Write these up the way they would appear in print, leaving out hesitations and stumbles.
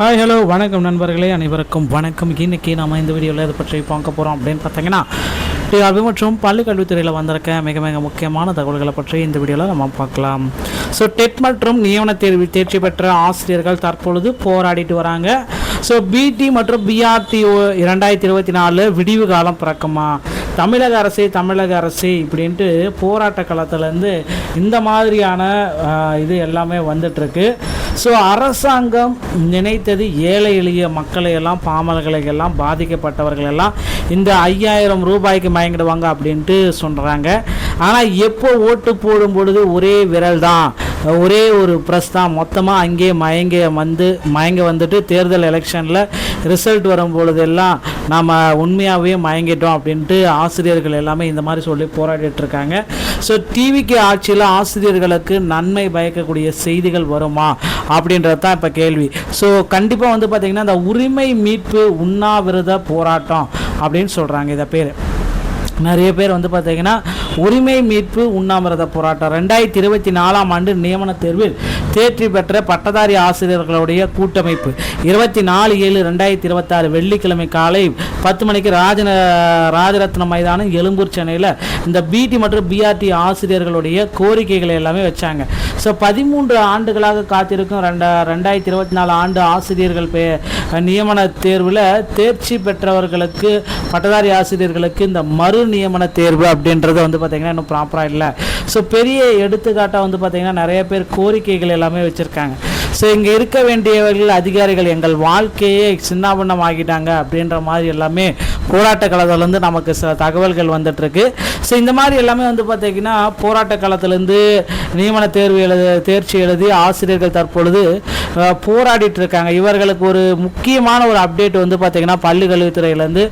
Hi hello வணக்கம் நண்பர்களே, அனைவருக்கும் வணக்கம். இன்றைக்கி நம்ம இந்த வீடியோவில் இதை பற்றி பார்க்க போகிறோம் அப்படின்னு பார்த்தீங்கன்னா, அது மற்றும் பள்ளி கல்வித்துறையில் வந்திருக்க மிக மிக முக்கியமான தகவல்களை பற்றி இந்த வீடியோவில் நம்ம பார்க்கலாம். ஸோ டெட் மற்றும் நியமன தேர்வில் தேர்ச்சி பெற்ற ஆசிரியர்கள் தற்பொழுது போராடிட்டு வராங்க. ஸோ பிடி மற்றும் பிஆர்டி 2024 விடிவு காலம் பிறக்குமா, தமிழக அரசு இப்படின்ட்டு போராட்ட களத்துலேருந்து இந்த மாதிரியான இது எல்லாமே வந்துட்டுருக்கு. ஸோ அரசாங்கம் நினைத்தது ஏழை எளிய மக்களையெல்லாம், பாமரர்களையெல்லாம், பாதிக்கப்பட்டவர்களெல்லாம் இந்த 5000 ரூபாய்க்கு மயங்கிடுவாங்க அப்படின்ட்டு சொல்கிறாங்க. ஆனால் எப்போ ஓட்டு போடும் பொழுது ஒரே விரல் தான், ஒரே ஒரு ப்ரெஸ் தான், மொத்தமாக அங்கேயே மயங்க வந்துட்டு தேர்தல் எலெக்ஷனில் ரிசல்ட் வரும் பொழுதெல்லாம் நாம் உண்மையாகவே மயங்கிட்டோம் அப்படின்ட்டு ஆசிரியர்கள் எல்லாமே இந்த மாதிரி சொல்லி போராடிட்டுருக்காங்க. ஸோ டிவிக்கு ஆட்சியில் ஆசிரியர்களுக்கு நன்மை பயக்கக்கூடிய செய்திகள் வருமா அப்படின்றது தான் இப்போ கேள்வி. ஸோ கண்டிப்பாக வந்து பார்த்திங்கன்னா இந்த உரிமை மீட்பு உண்ணாவிரத போராட்டம் அப்படின்னு சொல்கிறாங்க. இதை பேர் நிறைய பேர் வந்து பார்த்திங்கன்னா உரிமை மீட்பு உண்ணாவிரத போராட்டம் 2024 நியமன தேர்வில் தேர்ச்சி பெற்ற பட்டதாரி ஆசிரியர்களுடைய கூட்டமைப்பு 24/7/2026 வெள்ளிக்கிழமை காலை 10 மணிக்கு ராஜரத்ன மைதானம் எழும்பூர் சென்னையில் இந்த பிடி மற்றும் பிஆர்டி ஆசிரியர்களுடைய கோரிக்கைகளை எல்லாமே வச்சாங்க. ஸோ 13 ஆண்டுகளாக காத்திருக்கும் 2024 ஆண்டு ஆசிரியர்கள் நியமன தேர்வில் தேர்ச்சி பெற்றவர்களுக்கு, பட்டதாரி ஆசிரியர்களுக்கு இந்த மறு நியமன தேர்வு அப்படின்றது வந்து பார்த்திங்கன்னா இன்னும் ப்ராப்பராக இல்லை. ஸோ பெரிய எடுத்துக்காட்டாக வந்து பார்த்திங்கன்னா நிறைய பேர் கோரிக்கைகள் எல்லாமே வச்சுருக்காங்க. ஸோ இங்கே இருக்க வேண்டியவர்கள், அதிகாரிகள் எங்கள் வாழ்க்கையே சின்னாபின்னம் ஆகிட்டாங்க அப்படின்ற மாதிரி எல்லாமே போராட்ட களத்திலேருந்து நமக்கு சில தகவல்கள் வந்துட்டுருக்கு. ஸோ இந்த மாதிரி எல்லாமே வந்து பார்த்திங்கன்னா போராட்ட களத்திலேருந்து நியமன தேர்ச்சி எழுதி ஆசிரியர்கள் தற்பொழுது போராடிட்டு இருக்காங்க. இவர்களுக்கு ஒரு முக்கியமான ஒரு அப்டேட் வந்து பார்த்திங்கன்னா பள்ளி கல்வித்துறையிலேருந்து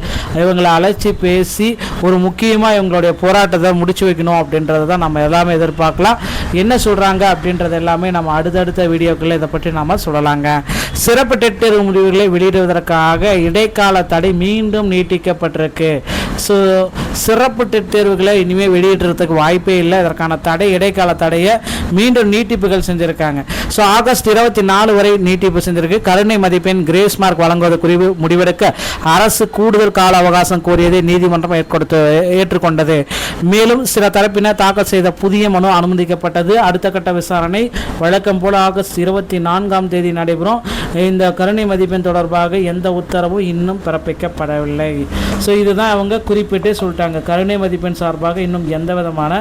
இவங்களை அழைச்சி பேசி ஒரு முக்கியமாக இவங்களுடைய போராட்டத்தை முடிச்சு வைக்கணும் அப்படின்றத தான் நம்ம எல்லாமே எதிர்பார்க்கலாம். என்ன சொல்கிறாங்க அப்படின்றது எல்லாமே நம்ம அடுத்தடுத்த வீடியோக்களில் இதை பற்றி நம்ம சொல்லலாங்க. சிறப்பு டெட் தேர்வு முடிவுகளை வெளியிடுவதற்காக இடைக்கால தடை மீண்டும் நீட்டிக்கப்பட்டிருக்கு. ஸோ சிறப்பு டெட் தேர்வுகளை இனிமேல் வெளியிடுறதுக்கு வாய்ப்பே இல்லை. இதற்கான இடைக்கால தடையை மீண்டும் நீட்டிப்புகள் செஞ்சுருக்காங்க. ஸோ ஆகஸ்ட் 24 வரை நீட்டிப்பு செஞ்சிருக்கு. கருணை மதிப்பெண் கிரேஸ் மார்க் வழங்குவது குறித்து முடிவெடுக்க அரசு கூடுதல் கால அவகாசம் கோரியதை நீதிமன்றம் ஏற்றுக்கொண்டது. மேலும் சில தரப்பினர் தாக்கல் செய்த புதிய மனு அனுமதிக்கப்பட்டது. அடுத்த கட்ட விசாரணை வழக்கம் போல ஆகஸ்ட் 24 நடைபெறும். இந்த கருணை மதிப்பெண் தொடர்பாக எந்த உத்தரவும் இன்னும் பிறப்பிக்கப்படவில்லை. ஸோ இதுதான் அவங்க குறிப்பிட்டே சொல்லிட்டாங்க. கருணை மதிப்பெண் சார்பாக இன்னும் எந்த விதமான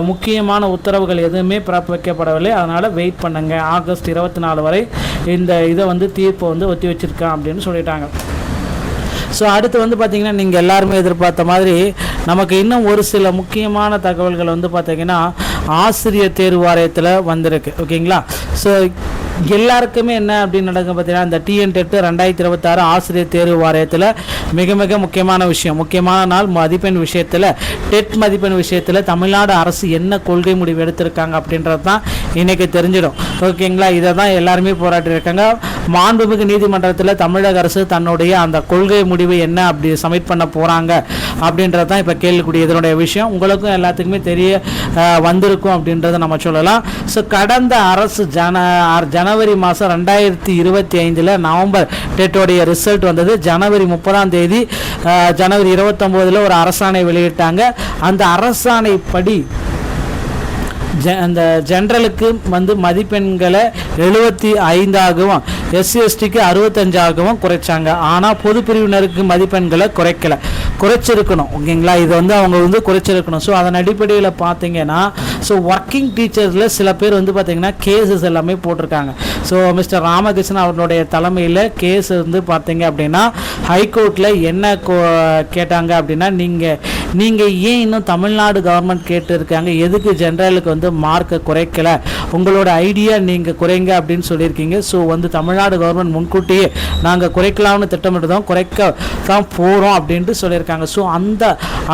முக்கியமான உத்தரவுகள் எதுவுமே பிறப்பிக்கப்படவில்லை. அதனால் வெயிட் பண்ணுங்க, ஆகஸ்ட் 24 வரை இந்த இதை வந்து தீர்ப்பை வந்து ஒத்தி வச்சிருக்கேன் அப்படின்னு சொல்லிட்டாங்க. ஸோ அடுத்து வந்து பார்த்திங்கன்னா நீங்கள் எல்லாருமே எதிர்பார்த்த மாதிரி நமக்கு இன்னும் ஒரு சில முக்கியமான தகவல்கள் வந்து பார்த்திங்கன்னா ஆசிரியர் தேர்வு வாரியத்தில் வந்திருக்கு. ஓகேங்களா? ஸோ எல்லாருக்குமே என்ன அப்படின்னு நடக்கும் பார்த்தீங்கன்னா இந்த டிஎன் டெட் 2026 ஆசிரியர் தேர்வு வாரியத்தில் மிக மிக முக்கியமான விஷயம், முக்கியமான நாள். மதிப்பெண் விஷயத்தில், டெட் மதிப்பெண் விஷயத்தில் தமிழ்நாடு அரசு என்ன கொள்கை முடிவு எடுத்திருக்காங்க அப்படின்றது தான் இன்றைக்கி தெரிஞ்சிடும். ஓகேங்களா? இதை தான் எல்லாருமே போராட்டியிருக்காங்க. மாண்புமிகு நீதிமன்றத்தில் தமிழக அரசு தன்னுடைய அந்த கொள்கை முடிவு என்ன அப்படி சப்மிட் பண்ண போகிறாங்க அப்படின்றது தான் இப்போ கேள்விக்கூடிய இதனுடைய விஷயம். உங்களுக்கும் எல்லாத்துக்குமே தெரிய வந்திருக்கும் அப்படின்றத நம்ம சொல்லலாம். ஸோ கடந்த அரசு ஜனவரி மாதம் 2025 நவம்பர் டெட்டோடைய ரிசல்ட் வந்தது. ஜனவரி 30 ஜனவரி 29 ஒரு அரசாணை வெளியிட்டாங்க. அந்த அரசாணை படி அந்த ஜென்ரலுக்கு வந்து மதிப்பெண்களை 75ஆகவும், SC/STக்கு 65ஆகவும் குறைச்சாங்க. ஆனால் பொது பிரிவினருக்கு மதிப்பெண்களை குறைச்சிருக்கணும். ஓகேங்களா? இது வந்து அவங்க வந்து குறைச்சிருக்கணும். ஸோ அதன் அடிப்படையில் பார்த்தீங்கன்னா ஸோ ஒர்க்கிங் டீச்சர்ஸில் சில பேர் வந்து பார்த்திங்கன்னா கேஸஸ் எல்லாமே போட்டிருக்காங்க. ஸோ மிஸ்டர் ராமகிருஷ்ணன் அவர்களுடைய தலைமையில் கேஸ் வந்து பார்த்தீங்க அப்படின்னா ஹைகோர்ட்டில் என்ன கேட்டாங்க அப்படின்னா, நீங்கள் ஏன் இன்னும் தமிழ்நாடு கவர்மெண்ட் கேட்டுருக்காங்க, எதுக்கு ஜென்ரலுக்கு வந்து மார்க்கை குறைக்கல, உங்களோட ஐடியா நீங்கள் குறைங்க அப்படின்னு சொல்லியிருக்கீங்க. ஸோ வந்து தமிழ்நாடு கவர்மெண்ட் முன்கூட்டியே நாங்கள் குறைக்கலாம்னு திட்டமிட்டுதான், குறைக்க தான் போகிறோம் அப்படின்ட்டு சொல்லியிருக்காங்க. ஸோ அந்த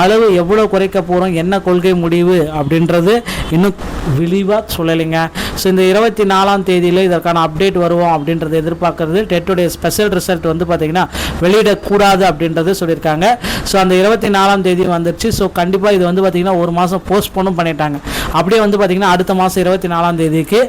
அளவு எவ்வளோ குறைக்க போகிறோம், என்ன கொள்கை முடிவு அப்படின்றது இன்னும் விரிவாக சொல்லலைங்க. ஸோ இந்த 24ஆம் தேதியில் இதற்கான அப்டேட் வருவோம் அப்படின்றத எதிர்பார்க்கறது. டெட்டுடைய ஸ்பெஷல் ரிசல்ட் வந்து பார்த்திங்கன்னா வெளியிடக்கூடாது அப்படின்றது சொல்லியிருக்காங்க. ஸோ அந்த 24ஆம் தேதி வந்துருச்சு. ஸோ கண்டிப்பாக இது வந்து பார்த்திங்கன்னா ஒரு மாதம் போஸ்ட்போனும் பண்ணிட்டாங்க. அப்படியே வந்து பார்த்திங்கன்னா அடுத்த மாதம் 24ஆம் தேதிக்கு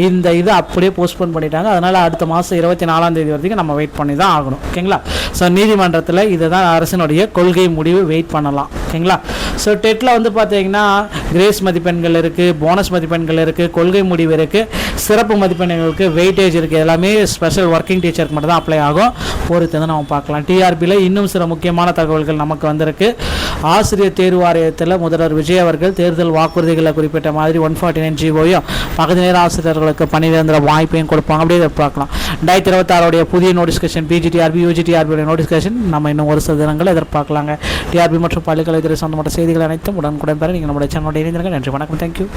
இந்த இது அப்படியே போஸ்ட்போன் பண்ணிட்டாங்க. அதனால் அடுத்த மாதம் 24ஆம் தேதி வரைக்கும் நம்ம வெயிட் பண்ணி தான் ஆகணும். ஓகேங்களா. ஸோ நீதிமன்றத்தில் இதை தான் அரசினுடைய கொள்கை முடிவு வெயிட் பண்ணலாம். ஓகேங்களா. ஸோ டெட்டில் வந்து பார்த்திங்கன்னா கிரேஸ் மதிப்பெண்கள் இருக்குது, போனஸ் மதிப்பெண்கள் இருக்குது, கொள்கை முடிவு இருக்குது, சிறப்பு மதிப்பெண்களுக்கு வெயிட்டேஜ் இருக்குது. எல்லாமே ஸ்பெஷல் ஒர்க்கிங் டீச்சருக்கு மட்டும் தான் அப்ளை ஆகும். பொறுத்து தான் நம்ம பார்க்கலாம். டிஆர்பியில் இன்னும் சில முக்கியமான தகவல்கள் நமக்கு வந்திருக்கு. ஆசிரியர் தேர்வு வாரியத்தில் முதல்வர் விஜய் அவர்கள் தேர்தல் வாக்குறுதிகளை குறிப்பிட்ட மாதிரி 149 ஜிஓயும் பகுதி நேர ஆசிரியர்களுக்கு பணி நிரந்தர வாய்ப்பையும் கொடுப்பாங்க. அப்படியே பார்க்கலாம். 2026 புதிய நோட்டிஃபிகேஷன் பிஜிடிஆர்பி யூஜிடிஆர்பியோட நோட்டிஃபிகேஷன் நம்ம இன்னும் ஒரு சில தினங்கள் எதிர்பார்க்கலாங்க. டிஆர்பி மற்றும் பள்ளிக்கல்வித்துறை சம்பந்தப்பட்ட செய்திகள் அனைத்தும் உடனுக்குடன் பெற நீங்கள் நம்முடைய சேனலோட இணைந்திருங்க. நன்றி, வணக்கம், தேங்க்யூ.